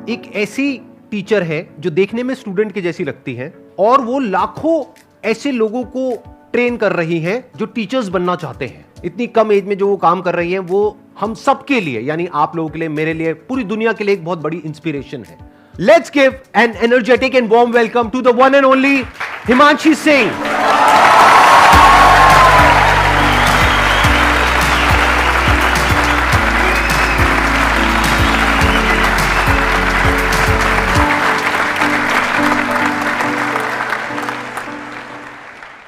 एक ऐसी टीचर है जो देखने में स्टूडेंट की जैसी लगती है और वो लाखों ऐसे लोगों को ट्रेन कर रही हैं जो टीचर्स बनना चाहते हैं। इतनी कम एज में जो वो काम कर रही हैं वो हम सबके लिए, यानी आप लोगों के लिए, मेरे लिए, पूरी दुनिया के लिए एक बहुत बड़ी इंस्पिरेशन है। Let's give an energetic and warm welcome to the one and only Himanshi Singh.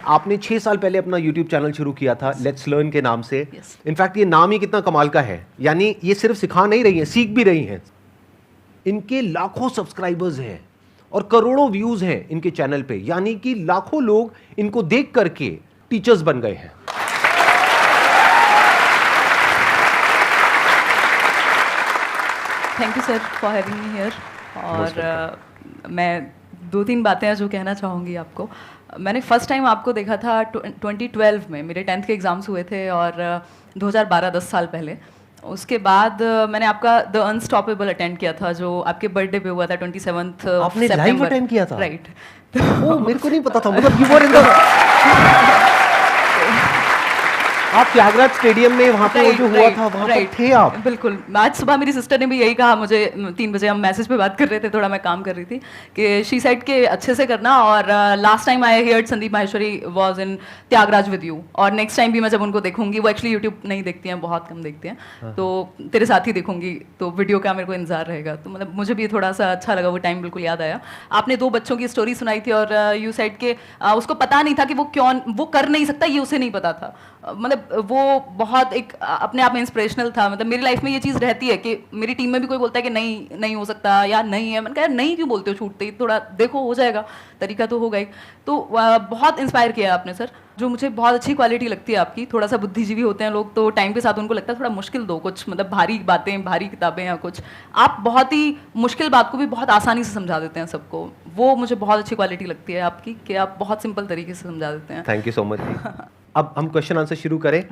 आपने 6 साल पहले अपना YouTube चैनल शुरू किया था लेट्स लर्न के नाम से। इनफैक्ट ये नाम ही कितना कमाल का है, यानी ये सिर्फ सिखा नहीं रही हैं, सीख भी रही हैं। इनके लाखों सब्सक्राइबर्स हैं और करोड़ों व्यूज हैं इनके चैनल पे, यानी कि लाखों लोग इनको देख करके टीचर्स बन गए हैं। Thank you sir for having me here. और मैं 2-3 बातें हैं जो कहना चाहूँगी आपको। मैंने फर्स्ट टाइम आपको देखा था 2012 में, मेरे 10th के एग्ज़ाम्स हुए थे और 2012 10 साल पहले। उसके बाद मैंने आपका द अनस्टॉपेबल अटेंड किया था जो आपके बर्थडे पे हुआ था 27th आपने लाइव अटेंड किया था? राइट। ओह, मेरे को नहीं पता था, मतलब यू वर इन द आप त्यागराज स्टेडियम में वहाँ पे जो हुआ था वहाँ पर थे आप? बिल्कुल। आज सुबह मेरी सिस्टर ने भी यही कहा मुझे, 3 बजे हम मैसेज पे बात कर रहे थे, थोड़ा मैं काम कर रही थी, कि शी सेड के अच्छे से करना। और last time I heard Sandeep Maheshwari was in Tyagraj with you, और नेक्स्ट टाइम भी मैं जब उनको देखूंगी, वो एक्चुअली यूट्यूब नहीं देखती हैं, बहुत कम देखते हैं, तो तेरे साथ ही देखूंगी, तो वीडियो का मेरे को इंतजार रहेगा। तो मतलब मुझे भी थोड़ा सा अच्छा लगा, वो टाइम बिल्कुल याद आया। आपने 2 बच्चों की स्टोरी सुनाई थी और यू सेड के उसको पता नहीं था कि वो कर नहीं सकता, ये उसे नहीं पता था। मतलब वो बहुत एक अपने आप में इंस्पिरेशनल था। मतलब मेरी लाइफ में ये चीज़ रहती है कि मेरी टीम में भी कोई बोलता है कि नहीं हो सकता या नहीं है, मैंने कहा नहीं क्यों बोलते हो, छूटते ही थोड़ा देखो, हो जाएगा, तरीका तो होगा ही। तो बहुत इंस्पायर किया आपने सर। जो मुझे बहुत अच्छी क्वालिटी लगती है आपकी, थोड़ा सा बुद्धिजीवी होते हैं लोग तो टाइम के साथ उनको लगता है थोड़ा मुश्किल दो कुछ, मतलब भारी बातें, भारी किताबें या कुछ, आप बहुत ही मुश्किल बात को भी बहुत आसानी से समझा देते हैं सबको। वो मुझे बहुत अच्छी क्वालिटी लगती है आपकी कि आप बहुत सिंपल तरीके से समझा देते हैं। Thank you so much. अब हम क्वेश्चन आंसर शुरू करें।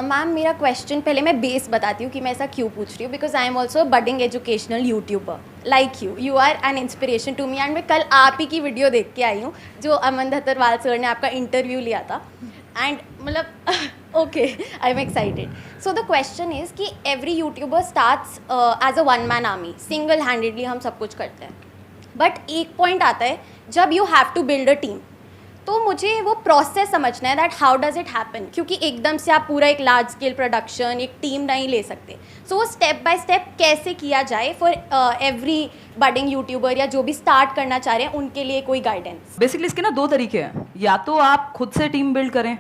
मैम मेरा क्वेश्चन, पहले मैं बेस बताती हूँ कि मैं ऐसा क्यों पूछ रही हूँ, because I am also budding educational YouTuber like you are an inspiration to me. And मैं कल आप ही की वीडियो देख के आई हूँ जो अमन धतरवाल सर ने आपका इंटरव्यू लिया था, एंड मतलब okay, I am excited. So the question is कि every YouTuber starts as a one man army, single handedly हम सब कुछ करते हैं, बट एक पॉइंट आता है जब you have to build a team, तो मुझे वो प्रोसेस समझना है that how does it happen, क्योंकि एकदम से आप पूरा एक लार्ज स्केल प्रोडक्शन, एक टीम नहीं ले सकते। सो वो स्टेप बाय स्टेप कैसे किया जाए फॉर एवरी बडिंग यूट्यूबर या जो भी स्टार्ट करना चाह रहे हैं उनके लिए कोई गाइडेंस? बेसिकली इसके ना 2 तरीके हैं, या तो आप खुद से टीम बिल्ड करें,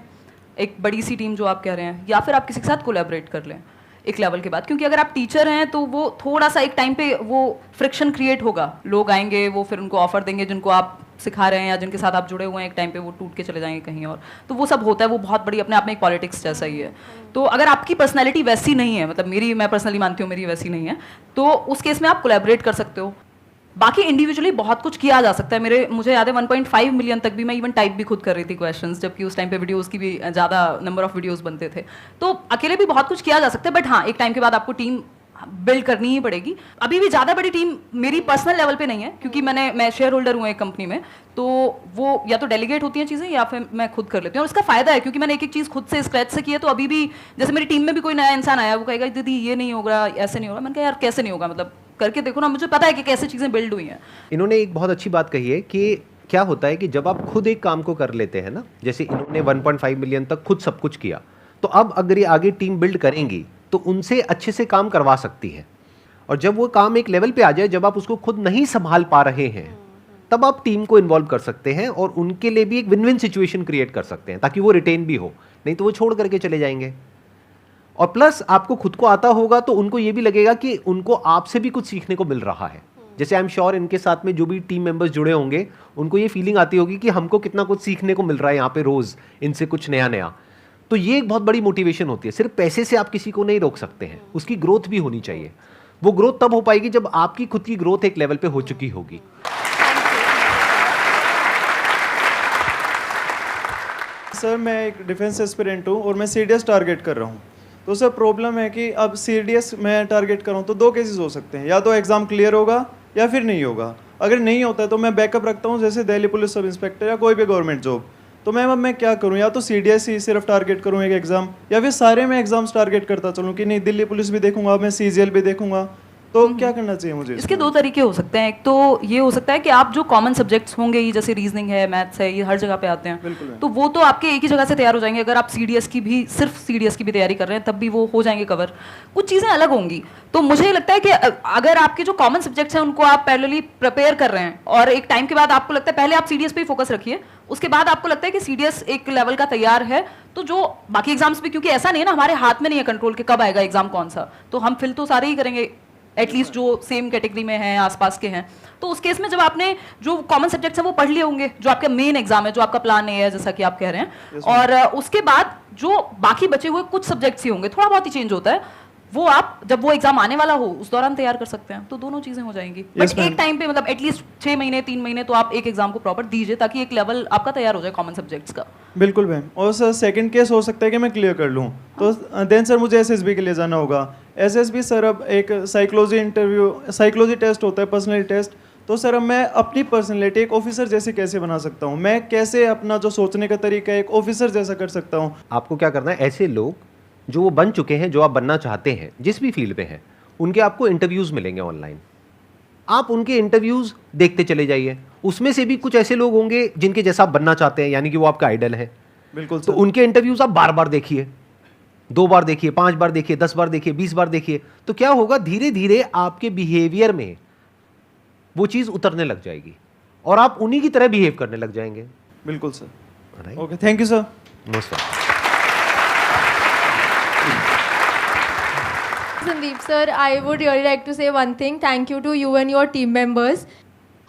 एक बड़ी सी टीम जो आप कह रहे हैं, या फिर आप किसी के साथ कोलैबोरेट कर लें एक लेवल के बाद। क्योंकि अगर आप टीचर हैं तो वो थोड़ा सा एक टाइम पे वो फ्रिक्शन क्रिएट होगा, लोग आएंगे, वो फिर उनको ऑफर देंगे जिनको आप सिखा रहे हैं या जिनके साथ आप जुड़े हुए हैं, एक टाइम पे वो टूट के चले जाएंगे कहीं और, तो वो सब होता है। वो बहुत बड़ी अपने आप में एक पॉलिटिक्स जैसा ही है। तो अगर आपकी पर्सनैलिटी वैसी नहीं है, मतलब मैं पर्सनली मानती हूँ मेरी वैसी नहीं है, तो उस केस में आप कोलैबोरेट कर सकते हो। बाकी इंडिविजुअली बहुत कुछ किया जा सकता है। मुझे याद है 1.5 मिलियन तक भी मैं इवन टाइप भी खुद कर रही थी क्वेश्चंस, जबकि उस टाइम पे वीडियोस की भी ज़्यादा नंबर ऑफ वीडियोस बनते थे। तो अकेले भी बहुत कुछ किया जा सकता है, बट हाँ, एक टाइम के बाद आपको टीम बिल्ड करनी ही पड़ेगी। अभी भी ज़्यादा बड़ी टीम मेरी पर्सनल लेवल पे नहीं है, क्योंकि मैं शेयर होल्डर हूँ एक कंपनी में, तो वो या तो डेलीगेट होती हैं चीज़ें या फिर मैं खुद कर लेती हूँ। और उसका फ़ायदा है क्योंकि मैंने एक चीज़ खुद से स्क्रैच से की है, तो अभी भी जैसे मेरी टीम में भी कोई नया इंसान आया, वो कहेगा दीदी ये नहीं होगा, ऐसे नहीं होगा। मैंने कहा यार कैसे नहीं होगा, मतलब करके देखो ना, मुझे पता है कि कैसे चीज़ें बिल्ड हुई हैं। इन्होंने एक बहुत अच्छी बात कही है कि क्या होता है कि जब आप खुद एक काम को कर लेते हैं ना, जैसे इन्होंने 1.5 मिलियन तक खुद सब कुछ किया, तो अब अगर ये आगे टीम बिल्ड करेंगी तो उनसे अच्छे से काम करवा सकती है। और जब वो काम एक लेवल पे आ जाए जब आप उसको खुद नहीं संभाल पा रहे हैं, तब आप टीम को इन्वॉल्व कर सकते हैं और उनके लिए भी एक विन विन सिचुएशन क्रिएट कर सकते हैं, ताकि वो रिटेन भी हो, नहीं तो वो छोड़ करके चले जाएंगे। और प्लस आपको खुद को आता होगा तो उनको ये भी लगेगा कि उनको आपसे भी कुछ सीखने को मिल रहा है। जैसे आई एम श्योर इनके साथ में जो भी टीम मेंबर्स जुड़े होंगे उनको ये फीलिंग आती होगी कि हमको कितना कुछ सीखने को मिल रहा है यहाँ पे रोज, इनसे कुछ नया नया। तो ये एक बहुत बड़ी मोटिवेशन होती है। सिर्फ पैसे से आप किसी को नहीं रोक सकते हैं, उसकी ग्रोथ भी होनी चाहिए। वो ग्रोथ तब हो पाएगी जब आपकी खुद की ग्रोथ एक लेवल पे हो चुकी होगी। सर मैं एक डिफेंस एस्पिरेंट हूँ और मैं सीडीएस टारगेट कर रहा हूँ। तो सर प्रॉब्लम है कि अब सीडीएस मैं टारगेट कर रहा हूँ तो 2 केसेस हो सकते हैं, या तो एग्ज़ाम क्लियर होगा या फिर नहीं होगा? अगर नहीं होता है तो मैं बैकअप रखता हूँ, जैसे दिल्ली पुलिस सब इंस्पेक्टर या कोई भी गवर्नमेंट जॉब। तो मैम अब मैं क्या करूँ? या तो CDSE सिर्फ टारगेट करूँ एक एग्ज़ाम, या फिर सारे में एग्जाम्स टारगेट करता चलूँ कि नहीं दिल्ली पुलिस भी देखूंगा, मैं CGL भी देखूंगा? तो क्या करना चाहिए मुझे इसके दो तरीके हो सकते हैं। एक तो ये हो सकता है कि आप जो कॉमन सब्जेक्ट्स होंगे ही, जैसे रीजनिंग है, मैथ्स है, ये हर जगह पे आते हैं, तो वो तो आपके एक ही जगह से तैयार हो जाएंगे। अगर आप CDS की भी, सिर्फ CDS की भी तैयारी कर रहे हैं, तब भी वो हो जाएंगे कवर। कुछ चीज़ें अलग होंगी। तो मुझे लगता है कि अगर आपके जो कॉमन सब्जेक्ट्स हैं उनको आप पैरेलली प्रिपेयर कर रहे हैं, और एक टाइम के बाद आपको लगता है पहले आप CDS पे ही फोकस रखिए, उसके बाद आपको लगता है कि CDS एक लेवल का तैयार है, तो जो बाकी एग्जाम्स भी, क्योंकि ऐसा नहीं है ना, हमारे हाथ में नहीं है कंट्रोल के कब आएगा एग्जाम कौन सा, तो हम फिल तो सारे ही करेंगे, एटलीस्ट जो सेम कैटेगरी में हैं, आसपास के हैं। तो उस केस में जब आपने जो कॉमन सब्जेक्ट्स हैं वो पढ़ लिए होंगे, जो आपका मेन एग्जाम है, जो आपका प्लान ए है, जैसा कि आप कह रहे हैं, और उसके बाद जो बाकी बचे हुए कुछ सब्जेक्ट्स ही होंगे, थोड़ा बहुत ही चेंज होता है, वो आप जब वो एग्जाम आने वाला हो उस दौरान तैयार कर सकते हैं। तो दोनों चीजें हो जाएंगी। बट एक टाइम पे, मतलब एटलीस्ट 6 महीने 3 महीने तो आप एक एग्जाम को प्रॉपर दीजिए, ताकि एक लेवल आपका तैयार हो जाए कॉमन सब्जेक्ट्स का। बिल्कुल मैम। और सर सेकंड केस हो सकता है कि मैं क्लियर कर लूँ, तो देन सर मुझे SSB के लिए जाना होगा। SSB सर अब एक साइकोलॉजी टेस्ट होता है, पर्सनैलिटी टेस्ट। तो सर अब मैं अपनी पर्सनैलिटी एक ऑफिसर जैसे कैसे बना सकता हूँ? मैं कैसे अपना जो सोचने का तरीका है एक ऑफिसर जैसा कर सकता हूँ? आपको क्या करना है, ऐसे लोग जो वो बन चुके हैं, जो आप बनना चाहते हैं, जिस भी फील्ड में हैं, उनके आपको इंटरव्यूज मिलेंगे ऑनलाइन। आप उनके इंटरव्यूज देखते चले जाइए। उसमें से भी कुछ ऐसे लोग होंगे जिनके जैसा आप बनना चाहते हैं, यानी कि वो आपका आइडल है। बिल्कुल तो सर। उनके इंटरव्यूज आप बार बार देखिए, 2 बार देखिए, 5 बार देखिए, 10 बार देखिए, 20 बार देखिए। तो क्या होगा, धीरे धीरे आपके बिहेवियर में वो चीज उतरने लग जाएगी और आप उन्हीं की तरह बिहेव करने लग जाएंगे। बिल्कुल sir. Okay, thank you sir. Most welcome. Sandeep sir, I would really like to say one thing. Thank you to you and your team members.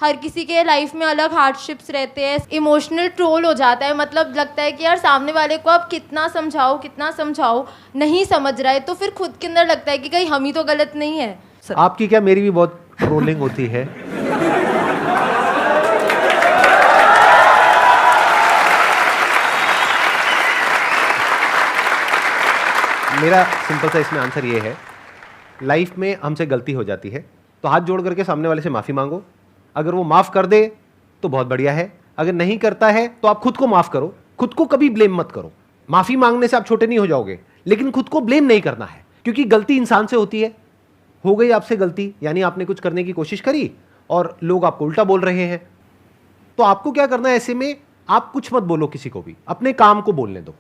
हर किसी के लाइफ में अलग हार्डशिप्स रहते हैं, इमोशनल ट्रोल हो जाता है, मतलब लगता है कि यार सामने वाले को आप कितना समझाओ नहीं समझ रहा है, तो फिर खुद के अंदर लगता है कि कहीं हम ही तो गलत नहीं है। आपकी क्या, मेरी भी बहुत ट्रोलिंग होती है। मेरा सिंपल सा इसमें आंसर ये है, लाइफ में हमसे गलती हो जाती है तो हाथ जोड़ करके सामने वाले से माफ़ी मांगो। अगर वो माफ़ कर दे तो बहुत बढ़िया है, अगर नहीं करता है तो आप खुद को माफ़ करो। खुद को कभी ब्लेम मत करो। माफ़ी मांगने से आप छोटे नहीं हो जाओगे, लेकिन खुद को ब्लेम नहीं करना है, क्योंकि गलती इंसान से होती है। हो गई आपसे गलती, यानी आपने कुछ करने की कोशिश करी और लोग आपको उल्टा बोल रहे हैं, तो आपको क्या करना है, ऐसे में आप कुछ मत बोलो किसी को भी, अपने काम को बोलने दो।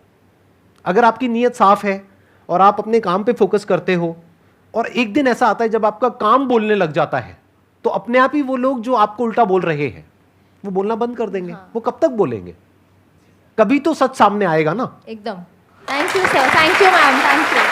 अगर आपकी नीयत साफ है और आप अपने काम पे फोकस करते हो, और एक दिन ऐसा आता है जब आपका काम बोलने लग जाता है, तो अपने आप ही वो लोग जो आपको उल्टा बोल रहे हैं वो बोलना बंद कर देंगे। वो कब तक बोलेंगे? कभी तो सच सामने आएगा ना। एकदम। Thank you sir, thank you ma'am, thank you.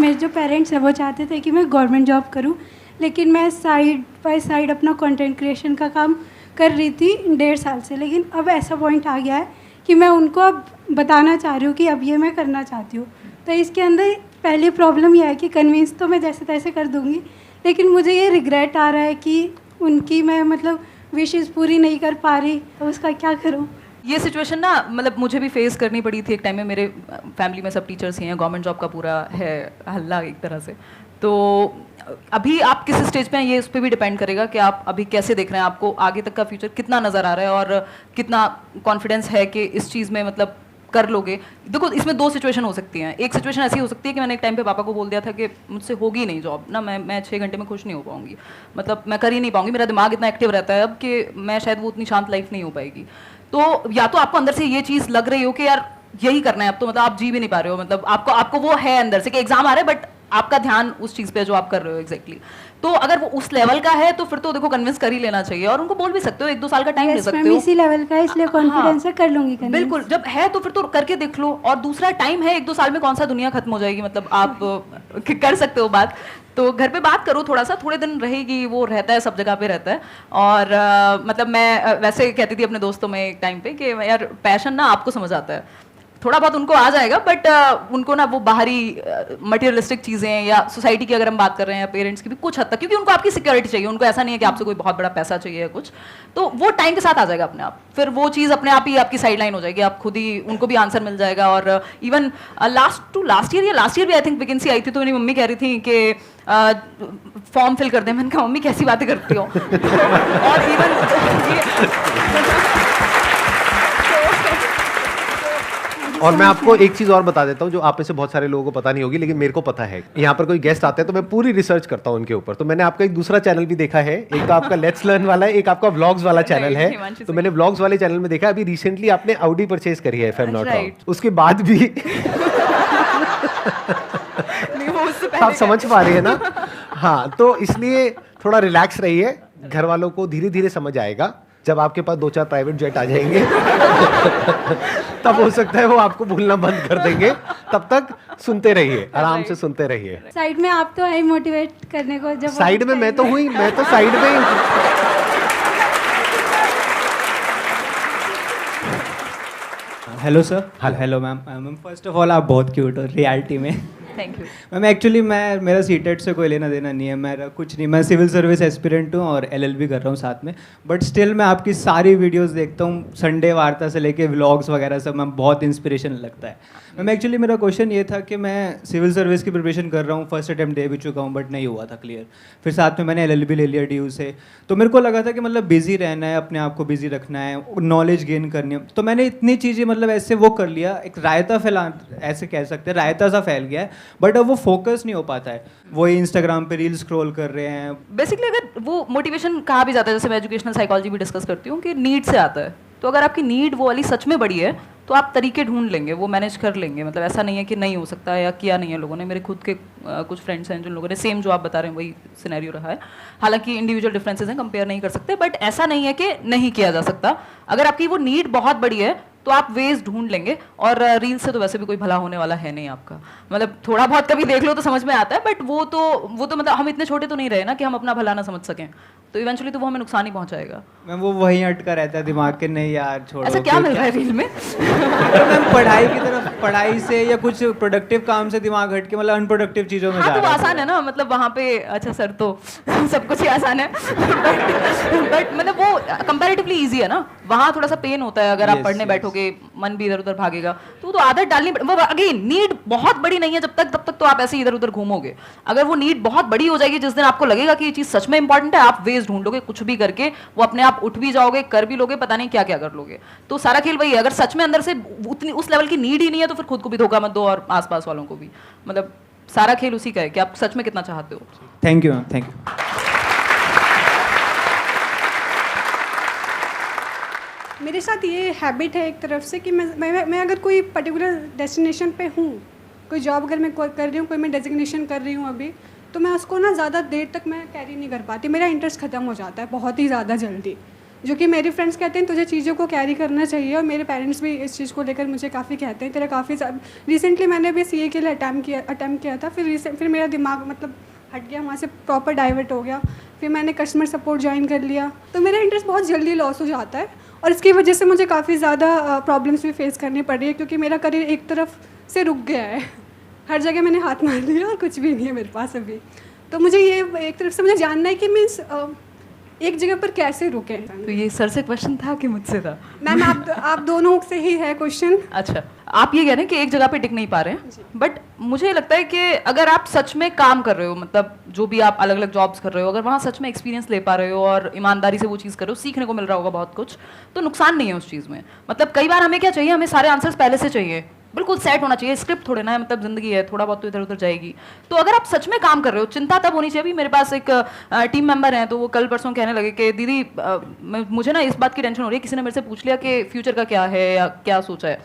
मेरे जो पेरेंट्स हैं वो चाहते थे कि मैं गवर्नमेंट जॉब करूं, लेकिन मैं साइड बाय साइड अपना कंटेंट क्रिएशन का काम कर रही थी 1.5 साल से। लेकिन अब ऐसा पॉइंट आ गया है कि मैं उनको अब बताना चाह रही हूँ कि अब ये मैं करना चाहती हूँ। तो इसके अंदर पहली प्रॉब्लम यह है कि कन्विंस तो मैं जैसे तैसे कर दूँगी, लेकिन मुझे ये रिग्रेट आ रहा है कि उनकी मैं मतलब विशेज़ पूरी नहीं कर पा रही, तो उसका क्या करूँ? ये सिचुएशन ना, मतलब मुझे भी फेस करनी पड़ी थी एक टाइम में। मेरे फैमिली में सब टीचर्स ही हैं, गवर्नमेंट जॉब का पूरा है हल्ला एक तरह से। तो अभी आप किस स्टेज पे हैं ये उस पर भी डिपेंड करेगा कि आप अभी कैसे देख रहे हैं, आपको आगे तक का फ्यूचर कितना नज़र आ रहा है और कितना कॉन्फिडेंस है कि इस चीज़ में मतलब कर लोगे। देखो, इसमें 2 सिचुएशन हो सकती हैं। एक सिचुएशन ऐसी हो सकती है कि मैंने एक टाइम पे पापा को बोल दिया था कि मुझसे होगी नहीं जॉब ना, मैं 6 घंटे में खुश नहीं हो पाऊंगी, मतलब मैं कर ही नहीं पाऊंगी, मेरा दिमाग इतना एक्टिव रहता है अब कि मैं शायद वो उतनी शांत लाइफ नहीं हो पाएगी। तो या तो आपको अंदर से ये चीज़ लग रही हो कि यार यही करना है अब, तो मतलब आप जी भी नहीं पा रहे हो, मतलब आपको वो है अंदर से कि एग्जाम आ रहा है, बट आपका ध्यान उस चीज़ पे जो आप कर रहे हो एग्जैक्टली। तो अगर वो उस लेवल का है तो फिर तो देखो कन्विंस कर ही लेना चाहिए, और उनको बोल भी सकते हो, 1-2 साल का टाइम ले सकते हो। इसी लेवल का है, इसलिए कॉन्फिडेंस से कर लूंगी convince। बिल्कुल, जब है तो फिर तो करके देख लो। और दूसरा, टाइम है, 1-2 साल में कौन सा दुनिया खत्म हो जाएगी, मतलब आप कर सकते हो बात। तो घर पे बात करो, थोड़ा सा, थोड़े दिन रहेगी, वो रहता है, सब जगह पे रहता है। और मतलब मैं वैसे कहती थी अपने दोस्तों में एक टाइम पे कि यार पैशन ना आपको समझ आता है, थोड़ा बहुत उनको आ जाएगा, बट उनको ना वो बाहरी मटेरियलिस्टिक चीज़ें या सोसाइटी की अगर हम बात कर रहे हैं या पेरेंट्स की भी कुछ हद तक, क्योंकि उनको आपकी सिक्योरिटी चाहिए, उनको ऐसा नहीं है कि आपसे कोई बहुत बड़ा पैसा चाहिए या कुछ, तो वो टाइम के साथ आ जाएगा अपने आप, फिर वो चीज़ अपने आप ही आपकी साइड लाइन हो जाएगी, आप खुद ही उनको भी आंसर मिल जाएगा। और इवन लास्ट ईयर भी आई थिंक वैकेंसी आई थी, तो मेरी मम्मी कह रही थी कि फॉर्म फिल कर दें। मैंने कहा मम्मी कैसी बातें करती हो और और मैं आपको एक चीज और बता देता हूँ जो आप में से बहुत सारे लोगों को पता नहीं होगी, लेकिन मेरे को पता है। यहाँ पर कोई गेस्ट आते हैं तो मैं पूरी रिसर्च करता हूँ उनके ऊपर। तो मैंने आपका एक दूसरा चैनल भी देखा है, एक तो आपका लेट्स लर्न वाला है, एक आपका व्लॉग्स वाला चैनल है। तो मैंने व्लॉग्स वाले चैनल में देखा अभी रिसेंटली आपने ऑडी परचेज करी है, if I am not wrong, उसके बाद भी आप समझ पा रही है ना? हाँ, तो इसलिए थोड़ा रिलैक्स रहिए, घर वालों को धीरे धीरे समझ आएगा। जब आपके पास 2-4 प्राइवेट जेट आ जाएंगे तब हो सकता है वो आपको भूलना बंद कर देंगे। तब तक सुनते रहिए, आराम से सुनते रहिए। साइड में आप तो है मोटिवेट करने को, जब साइड में मैं तो हुई, मैं तो साइड में ही। Hello sir. Hello ma'am. Ma'am first of all आप बहुत क्यूट हो रियलिटी में। थैंक यू मैम एक्चुअली मेरा सीटेट से कोई लेना देना नहीं है, मेरा कुछ नहीं, मैं सिविल सर्विस एस्पिरेंट हूँ और एलएलबी कर रहा हूँ साथ में, बट स्टिल मैं आपकी सारी वीडियोस देखता हूँ, संडे वार्ता से लेके व्लॉग्स वगैरह सब, मैम बहुत इंस्पिरेशन लगता है। मैम एक्चुअली मेरा क्वेश्चन ये था कि मैं सिविल सर्विस की प्रिपरेशन कर रहा हूँ, फर्स्ट अटैम्प्ट दे भी चुका हूँ बट नहीं हुआ था क्लियर, फिर साथ में मैंने एलएलबी ले लिया DU से, तो मेरे को लगा था कि मतलब बिजी रहना है, अपने आप को बिजी रखना है, नॉलेज गेन करनी है, तो मैंने इतनी चीज़ें मतलब ऐसे वो कर लिया, एक रायता फैला, ऐसे कह सकते हैं रायता सा फैल गया है, बट अब वो फोकस नहीं हो पाता है, वही इंस्टाग्राम पे रील स्क्रॉल कर रहे हैं। बेसिकली अगर वो मोटिवेशन कहा भी जाता है, जैसे मैं एजुकेशनल साइकोलॉजी भी डिस्कस करती हूँ कि नीड से आता है, तो अगर आपकी नीड वो वाली सच में बड़ी है तो आप तरीके ढूंढ लेंगे, वो मैनेज कर लेंगे। मतलब ऐसा नहीं है कि नहीं हो सकता है या किया नहीं है लोगों ने। मेरे खुद के कुछ फ्रेंड्स हैं जिन लोगों ने सेम जो आप बता रहे हैं वही सिनेरियो रहा है, हालांकि इंडिविजुअल डिफरेंसेस हैं, कंपेयर नहीं कर सकते, बट ऐसा नहीं है कि नहीं किया जा सकता। अगर आपकी वो नीड बहुत बड़ी है तो आप वेज ढूंढ लेंगे, और रील से तो वैसे भी कोई भला होने वाला है नहीं आपका, मतलब थोड़ा बहुत कभी देख लो तो समझ में आता है, बट वो तो मतलब हम इतने छोटे तो नहीं रहे ना कि हम अपना भला ना समझ सकें, तो इवेंचुअली तो वो हमें नुकसान ही पहुंचाएगा। मैम वो वहीं अटका रहता है दिमाग के, नहीं यार छोड़ो। ऐसा क्या मिल रहा है रील में? मैम पढ़ाई की तरफ, पढ़ाई से या कुछ प्रोडक्टिव काम से दिमाग हट के मतलब अनप्रोडक्टिव चीज़ों में हाँ, जा तो रहा है। आसान है ना, मतलब वहाँ पे अच्छा सर तो सब कुछ ही आसान है, बट मतलब वो कंपैरेटिवली इजी है ना, वहाँ थोड़ा सा पेन होता है। अगर आप पढ़ने बैठोगे मन भी इधर उधर भागेगा, तो आदत डालनी वो अगेन नीड बहुत बड़ी नहीं है जब तक तो आप ऐसे इधर उधर घूमोगे। अगर वो नीड बहुत बड़ी हो जाएगी, जिस दिन आपको लगेगा कि ये चीज़ सच में इंपॉर्टेंट है, आप वेज ढूंढ लोगे कुछ भी करके, वो अपने आप उठ भी जाओगे, कर भी लोगे, पता नहीं क्या क्या कर लोगे। तो सारा खेल वही है, अगर सच में अंदर से उतनी उस लेवल की नीड ही नहीं है तो फिर खुद को भी धोखा मत दो और आसपास वालों को भी। मतलब सारा खेल उसी का है कि आप सच में कितना चाहते हो। Thank you ma'am, thank you. मेरे साथ ये हैबिट है एक तरफ से कि मैं अगर कोई पर्टिकुलर डेस्टिनेशन पे हूँ, कोई जॉब अगर मैं कर रही हूँ, कोई मैं डेजिग्नेशन कर रही हूँ अभी, तो मैं उसको ना ज़्यादा देर तक मैं कैरी नहीं कर पाती, मेरा इंटरेस्ट ख़त्म हो जाता है बहुत ही ज़्यादा जल्दी। जो कि मेरे फ्रेंड्स कहते हैं तुझे चीज़ों को कैरी करना चाहिए, और मेरे पेरेंट्स भी इस चीज़ को लेकर मुझे काफ़ी कहते हैं तेरा काफ़ी रिसेंटली मैंने भी CA के लिए अटैम्प्ट किया था, फिर मेरा दिमाग मतलब हट गया, वहाँ से प्रॉपर डाइवर्ट हो गया, फिर मैंने कस्टमर सपोर्ट ज्वाइन कर लिया, तो मेरा इंटरेस्ट बहुत जल्दी लॉस हो जाता है, और इसकी वजह से मुझे काफ़ी ज़्यादा प्रॉब्लम्स भी फेस करनी पड़ रही है, क्योंकि मेरा करियर एक तरफ से रुक गया है, हर जगह मैंने हाथ मार लिया और कुछ भी नहीं है मेरे पास अभी। तो मुझे ये एक तरफ से मुझे जानना है कि मीन्स एक जगह पर कैसे रुके। तो ये सर से क्वेश्चन था कि मुझसे था? मैम आप दोनों से ही है क्वेश्चन। अच्छा, आप ये कह रहे हैं कि एक जगह पे टिक नहीं पा रहे हैं, बट मुझे लगता है कि अगर आप सच में काम कर रहे हो, मतलब जो भी आप अलग अलग जॉब्स कर रहे हो, अगर वहाँ सच में एक्सपीरियंस ले पा रहे हो और ईमानदारी से वो चीज़ कर रहे हो, सीखने को मिल रहा होगा बहुत कुछ, तो नुकसान नहीं है उस चीज़ में। मतलब कई बार हमें क्या चाहिए, हमें सारे आंसर्स पहले से चाहिए, बिल्कुल सेट होना चाहिए, स्क्रिप्ट थोड़े ना है, मतलब जिंदगी है, थोड़ा बहुत तो इधर उधर जाएगी। तो अगर आप सच में काम कर रहे हो, चिंता तब होनी चाहिए। अभी मेरे पास एक टीम मेंबर हैं, तो वो कल परसों कहने लगे कि दीदी मुझे ना इस बात की टेंशन हो रही है, किसी ने मेरे से पूछ लिया कि फ्यूचर का क्या है या क्या सोचा है।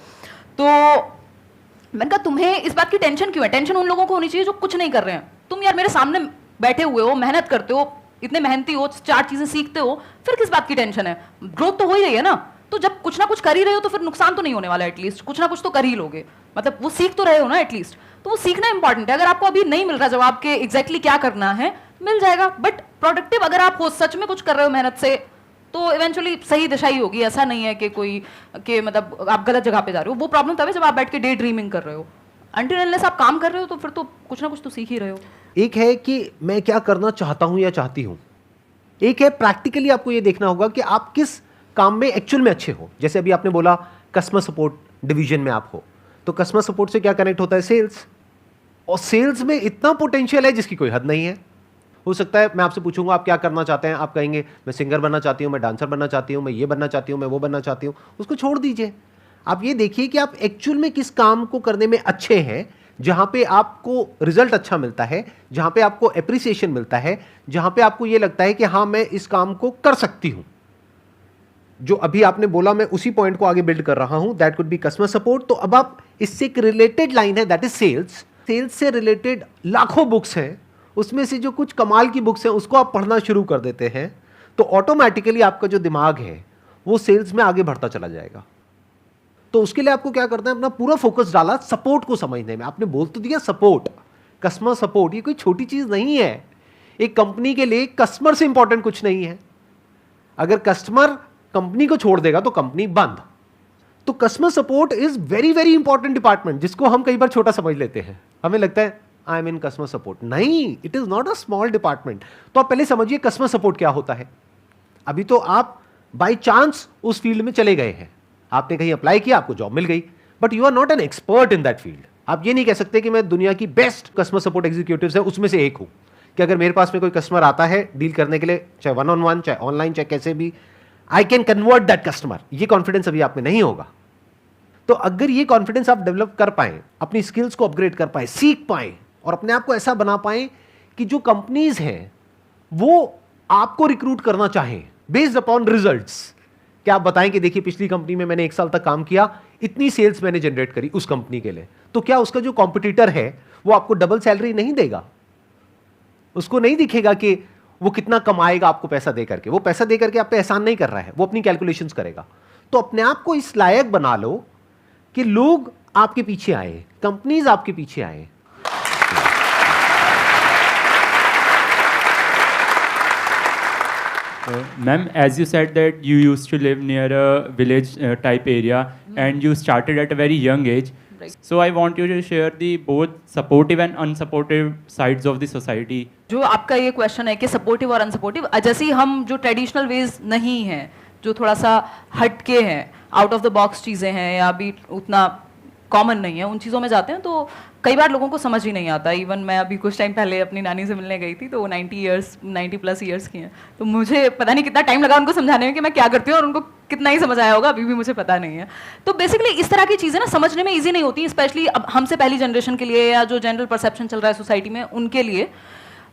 तो मैंने कहा तुम्हें इस बात की टेंशन क्यों है? टेंशन उन लोगों को होनी चाहिए जो कुछ नहीं कर रहे हैं। तुम यार मेरे सामने बैठे हुए हो, मेहनत करते हो, इतने मेहनती हो, 4 चीजें सीखते हो, फिर किस बात की टेंशन है? ग्रोथ तो हो ही रही है ना। तो जब कुछ ना कुछ कर ही रहे हो तो फिर नुकसान तो नहीं होने वाला, एटलीस्ट कुछ ना कुछ तो कर ही लोगे, मतलब वो सीख तो रहे हो ना एटलीस्ट। तो वो सीखना इंपॉर्टेंट है। अगर आपको अभी नहीं मिल रहा जवाब के एग्जैक्टली क्या करना है, मिल जाएगा, बट प्रोडक्टिव अगर आप हो, सच में कुछ कर रहे हो मेहनत से, तो इवेंचुअली सही दिशा ही होगी। ऐसा नहीं है कि कोई कि मतलब आप गलत जगह पे जा रहे हो। वो प्रॉब्लम तब है जब आप बैठ के डे ड्रीमिंग कर रहे हो। अनटिल अनलेस आप काम कर रहे हो तो फिर तो कुछ ना कुछ तो सीख ही रहे हो। एक है कि मैं क्या करना चाहता हूं या चाहती हूं, एक है प्रैक्टिकली आपको ये देखना होगा कि आप किस काम में एक्चुअल में अच्छे हो। जैसे अभी आपने बोला कस्टमर सपोर्ट डिवीजन में आप हो, तो कस्टमर सपोर्ट से क्या कनेक्ट होता है? सेल्स। और सेल्स में इतना पोटेंशियल है जिसकी कोई हद नहीं है। हो सकता है मैं आपसे पूछूंगा आप क्या करना चाहते हैं, आप कहेंगे मैं सिंगर बनना चाहती हूँ, मैं डांसर बनना चाहती हूँ, मैं ये बनना चाहती हूँ, मैं वो बनना चाहती हूँ। उसको छोड़ दीजिए। आप ये देखिए कि आप एक्चुअल में किस काम को करने में अच्छे हैं, जहां पे आपको रिजल्ट अच्छा मिलता है, जहां पे आपको एप्रिसिएशन मिलता है, जहां पे आपको ये लगता है कि हाँ मैं इस काम को कर सकती हूं। जो अभी आपने बोला मैं उसी पॉइंट को आगे बिल्ड कर रहा हूं, that could be customer support. तो अब आप इससे एक रिलेटेड लाइन है, दैट इज सेल्स। सेल्स से रिलेटेड लाखों बुक्स हैं, उसमें से जो कुछ कमाल की बुक्स हैं उसको आप पढ़ना शुरू कर देते हैं, तो ऑटोमेटिकली आपका जो दिमाग है वो सेल्स में आगे बढ़ता चला जाएगा। तो उसके लिए आपको क्या करना है, अपना पूरा फोकस डाला सपोर्ट को समझने में। आपने बोल तो दिया सपोर्ट, कस्टमर सपोर्ट, ये कोई छोटी चीज नहीं है। एक कंपनी के लिए कस्टमर से इंपॉर्टेंट कुछ नहीं है। अगर कस्टमर कंपनी को छोड़ देगा तो कंपनी बंद। तो customer support is very very important department, जिसको हम कई बार छोटा समझ लेते हैं। हमें लगता है I am in customer support. नहीं, it is not a small department. तो आप पहले समझिए कस्टमर सपोर्ट क्या होता है। अभी तो आप बाई चांस उस फील्ड में चले गए हैं, आपने कहीं अप्लाई किया, आपको जॉब मिल गई, but you are not an expert in that field. आप ये नहीं कह सकते कि मैं दुनिया की बेस्ट कस्टमर सपोर्ट एग्जीक्यूटिव्स है उसमें से एक हूं, कि अगर मेरे पास में कोई कस्टमर आता है डील करने के लिए, चाहे 1-on-1, चाहे ऑनलाइन, चाहे कैसे भी, I can convert that customer. ये कॉन्फिडेंस अभी आप में नहीं होगा। तो अगर ये कॉन्फिडेंस आप डेवलप कर पाए, अपनी स्किल्स को अपग्रेड कर पाए, सीख पाए और अपने आप को ऐसा बना पाए कि जो कंपनीज हैं वो आपको रिक्रूट करना चाहें बेस्ड अपॉन रिजल्ट्स। क्या आप बताएं कि देखिए पिछली कंपनी में मैंने 1 साल तक काम किया, इतनी सेल्स मैंने जनरेट करी उस कंपनी के लिए, तो क्या उसका जो कॉम्पिटिटर है वो आपको डबल सैलरी नहीं देगा? उसको नहीं दिखेगा कि वो कितना कमाएगा आपको पैसा दे करके। वो पैसा दे करके आप पे एहसान नहीं कर रहा है, वो अपनी कैलकुलेशंस करेगा। तो अपने आप को इस लायक बना लो कि लोग आपके पीछे आए, कंपनीज आपके पीछे आए। Ma'am, as you said that you used to live near a village type area and you started at a very young age. Right. So I want you to share the both supportive and unsupportive sides of the society. जो आपका ये question है कि supportive और unsupportive, जैसे ही हम जो traditional ways नहीं हैं, जो थोड़ा सा हटके हैं, आउट ऑफ द बॉक्स चीज़ें हैं या अभी उतना कॉमन नहीं है, उन चीज़ों में जाते हैं तो कई बार लोगों को समझ ही नहीं आता। इवन मैं अभी कुछ टाइम पहले अपनी नानी से मिलने गई थी, तो वो 90+ ईयर्स की हैं, तो मुझे पता नहीं कितना टाइम लगा उनको समझाने में कि मैं क्या करती हूँ, और उनको कितना ही समझ आया होगा अभी भी मुझे पता नहीं है। तो बेसिकली इस तरह की चीज़ें ना समझने में ईजी नहीं होती, स्पेशली अब हमसे पहली जनरेशन के लिए या जो जनरल परसेप्शन चल रहा है सोसाइटी में उनके लिए।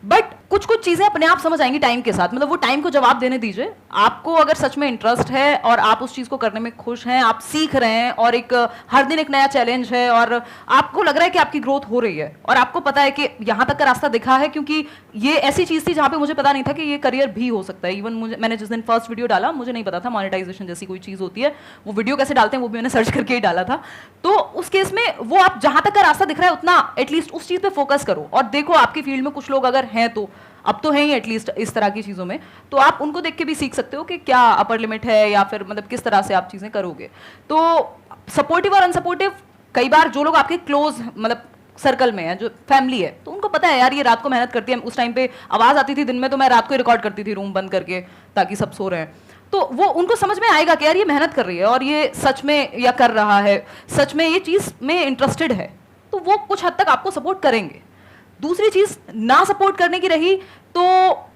बट कुछ कुछ चीज़ें अपने आप समझ आएंगी टाइम के साथ। मतलब वो टाइम को जवाब देने दीजिए। आपको अगर सच में इंटरेस्ट है और आप उस चीज़ को करने में खुश हैं, आप सीख रहे हैं और एक हर दिन एक नया चैलेंज है और आपको लग रहा है कि आपकी ग्रोथ हो रही है और आपको पता है कि यहाँ तक का रास्ता दिखा है, क्योंकि ये ऐसी चीज़ थी जहाँ पे मुझे पता नहीं था कि ये करियर भी हो सकता है। इवन मैंने जिस दिन फर्स्ट वीडियो डाला मुझे नहीं पता था मोनेटाइजेशन जैसी कोई चीज़ होती है, वो वीडियो कैसे डालते हैं वो भी मैंने सर्च करके ही डाला था। तो उस केस में वो आप जहाँ तक का रास्ता दिख रहा है उतना एटलीस्ट उस चीज़ पे फोकस करो और देखो आपकी फील्ड में कुछ लोग अगर हैं, तो अब तो है ही एटलीस्ट इस तरह की चीज़ों में, तो आप उनको देख के भी सीख सकते हो कि क्या अपर लिमिट है या फिर मतलब किस तरह से आप चीज़ें करोगे। तो सपोर्टिव और अनसपोर्टिव, कई बार जो लोग आपके क्लोज मतलब सर्कल में है, जो फैमिली है, तो उनको पता है यार ये रात को मेहनत करती है। उस टाइम पे आवाज़ आती थी दिन में, तो मैं रात को रिकॉर्ड करती थी रूम बंद करके ताकि सब सो रहे हैं। तो वो उनको समझ में आएगा कि यार ये मेहनत कर रही है और ये सच में या कर रहा है, सच में ये चीज़ में इंटरेस्टेड है, तो वो कुछ हद तक आपको सपोर्ट करेंगे। दूसरी चीज़ ना सपोर्ट करने की रही, तो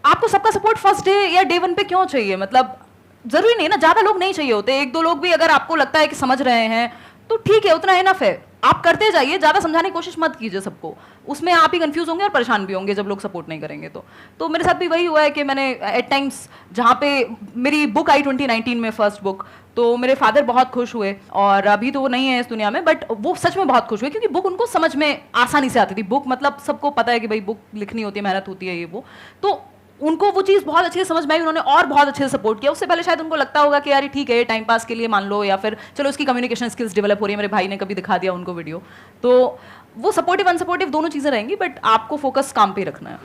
आपको सबका सपोर्ट फर्स्ट डे या डे 1 पे क्यों चाहिए? मतलब ज़रूरी नहीं ना, ज़्यादा लोग नहीं चाहिए होते, 1-2 लोग भी अगर आपको लगता है कि समझ रहे हैं तो ठीक है, उतना इनफ है। आप करते जाइए, ज़्यादा समझाने की कोशिश मत कीजिए सबको, उसमें आप ही कंफ्यूज होंगे और परेशान भी होंगे जब लोग सपोर्ट नहीं करेंगे। तो मेरे साथ भी वही हुआ है कि मैंने एट टाइम्स, जहाँ पे मेरी बुक आई 2019 में फर्स्ट बुक, तो मेरे फादर बहुत खुश हुए और अभी तो वो नहीं है इस दुनिया में, बट वो सच में बहुत खुश हुए क्योंकि बुक उनको समझ में आसानी से आती थी। बुक मतलब सबको पता है कि भाई बुक लिखनी होती है, मेहनत होती है, ये वो, तो उनको वो चीज़ बहुत अच्छे से समझ में आई, उन्होंने और बहुत अच्छे से सपोर्ट किया। उससे पहले शायद उनको लगता होगा कि यार ठीक है ये टाइम पास के लिए मान लो, या फिर चलो इसकी कम्युनिकेशन स्किल्स डेवलप हो रही है, मेरे भाई ने कभी दिखा दिया उनको वीडियो। तो वो सपोर्टिव अनसपोर्टिव दोनों चीज़ें रहेंगी, बट आपको फोकस काम पे ही रखना है।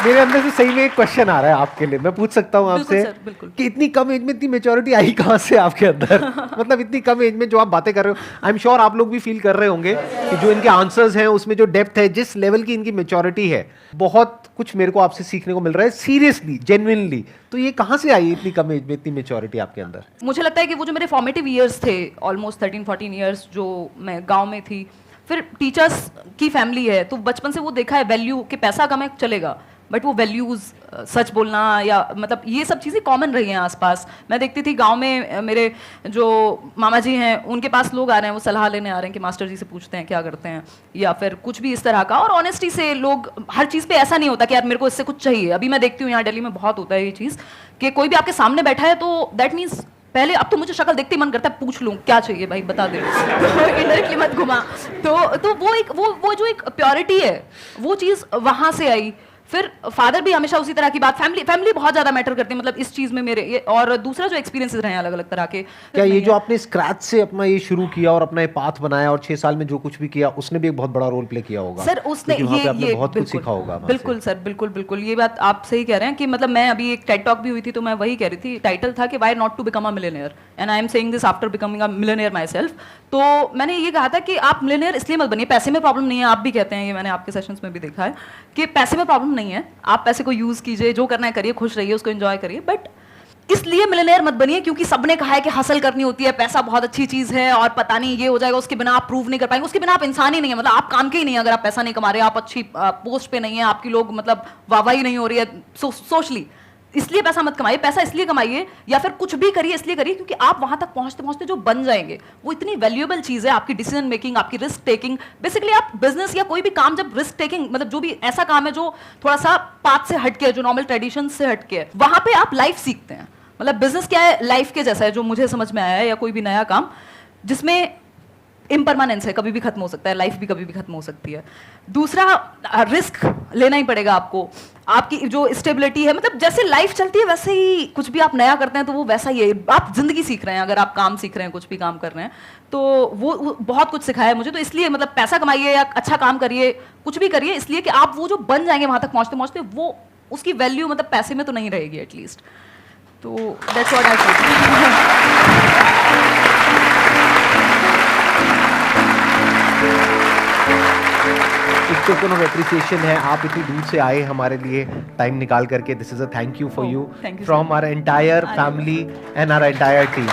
मेरे अंदर से सही में एक क्वेश्चन आ रहा है आपके लिए, मैं पूछ सकता हूँ बिल्कुल आपसे सर, बिल्कुल। कि इतनी कम एज में इतनी मेच्योरिटी आई कहाँ से आपके अंदर? मतलब इतनी कम एज में जो आप बातें कर रहे हो, आई एम श्योर आप लोग भी फील कर रहे होंगे कि जो इनके आंसर्स हैं उसमें जो डेप्थ है, जिस लेवल की इनकी मेच्योरिटी है, बहुत कुछ मेरे को आपसे सीखने को मिल रहा है, सीरियसली, जेन्युइनली। तो ये कहाँ से आई इतनी कम एज में इतनी मेच्योरिटी आपके अंदर? मुझे लगता है कि वो जो मेरे फॉर्मेटिव ईयर्स थे, ऑलमोस्ट 13-14 ईयर्स जो मैं गांव में थी, फिर टीचर्स की फैमिली है, तो बचपन से वो देखा है वैल्यू कि पैसा कमाए चलेगा, बट वो वैल्यूज़, सच बोलना, या मतलब ये सब चीज़ें कॉमन रही हैं आसपास। मैं देखती थी गांव में मेरे जो मामा जी हैं, उनके पास लोग आ रहे हैं, वो सलाह लेने आ रहे हैं कि मास्टर जी से पूछते हैं क्या करते हैं, या फिर कुछ भी इस तरह का। और ऑनेस्टी से लोग, हर चीज़ पे ऐसा नहीं होता कि यार मेरे को इससे कुछ चाहिए। अभी मैं देखती हूँ यहाँ दिल्ली में बहुत होता है ये चीज़ कि कोई भी आपके सामने बैठा है तो दैट मीन्स पहले, अब तो मुझे शक्ल देखते ही मन करता है पूछ लूं क्या चाहिए भाई बता दे, इनडायरेक्टली मत घुमा। तो वो एक वो जो एक प्योरिटी है, वो चीज़ वहाँ से आई। फिर फादर भी हमेशा उसी तरह की बात, फैमिली बहुत ज़्यादा मैटर करती है, मतलब इस चीज़ में मेरे ये। और दूसरा जो एक्सपीरियंसेस रहे हैं अलग अलग तरह के, क्या ये जो आपने स्क्रैच से अपना ये शुरू किया और अपना ये पाथ बनाया और 6 साल में जो कुछ भी किया, उसने भी एक बहुत बड़ा रोल प्ले किया होगा सर? उसने क्योंकि वहाँ पे आपने ये बहुत कुछ सीखा होगा वहाँ बिल्कुल से। सर, बिल्कुल ये बात आप सही कह रहे हैं कि मतलब मैं अभी एक टेड टॉक भी हुई थी तो मैं वही कह रही थी, टाइटल था कि why not to become a millionaire, and I am saying this after becoming a millionaire myself. तो मैंने ये कहा था कि आप मिलियनेयर इसलिए मत बनिए, पैसे में प्रॉब्लम नहीं है, आप भी कहते हैं, ये मैंने आपके सेशंस में भी देखा है कि पैसे में प्रॉब्लम नहीं है, आप पैसे को यूज कीजिए, जो करना है करिए, खुश रहिए, उसको एंजॉय करिए, बट इसलिए मिलियनेयर मत बनिए क्योंकि सबने कहा है कि हासिल करनी होती है, पैसा बहुत अच्छी चीज है और पता नहीं ये हो जाएगा, उसके बिना आप प्रूव नहीं कर पाएंगे, उसके बिना आप इंसान ही नहीं है, मतलब आप काम के ही नहीं है अगर आप पैसा नहीं कमा रहे, आप अच्छी पोस्ट पे नहीं है, आपकी लोग मतलब वाहवाही नहीं हो रही है सोशली। इसलिए पैसा मत कमाइए, पैसा इसलिए कमाइए या फिर कुछ भी करिए इसलिए करिए क्योंकि आप वहां तक पहुंचते पहुंचते जो बन जाएंगे वो इतनी वैल्यूएबल चीज है, आपकी डिसीजन मेकिंग, आपकी रिस्क टेकिंग। बेसिकली आप बिजनेस या कोई भी काम जब रिस्क टेकिंग, मतलब जो भी ऐसा काम है जो थोड़ा सा पाथ से हटके है, जो नॉर्मल ट्रेडिशन से हटके है, वहां पे आप लाइफ सीखते हैं। मतलब बिजनेस क्या है, लाइफ के जैसा है, जो मुझे समझ में आया है, या कोई भी नया काम जिसमें इम्परमानेंस है, कभी भी खत्म हो सकता है, लाइफ भी कभी भी खत्म हो सकती है। दूसरा, रिस्क लेना ही पड़ेगा आपको, आपकी जो स्टेबिलिटी है, मतलब जैसे लाइफ चलती है वैसे ही कुछ भी आप नया करते हैं तो वो वैसा ही है, आप जिंदगी सीख रहे हैं, अगर आप काम सीख रहे हैं, कुछ भी काम कर रहे हैं, तो वो बहुत कुछ सिखाया है मुझे। तो इसलिए मतलब पैसा कमाइए या अच्छा काम करिए, कुछ भी करिए, इसलिए कि आप वो जो बन जाएंगे वहां तक पहुंचते पहुंचते, वो उसकी वैल्यू मतलब पैसे में तो नहीं रहेगी एटलीस्ट। तो दैट्स व्हाट आई फील। एक टोकन ऑफ एप्रिसिएशन है, आप इतनी दूर से आए हमारे लिए टाइम निकाल करके, this is a thank you for you from our entire family and our entire team.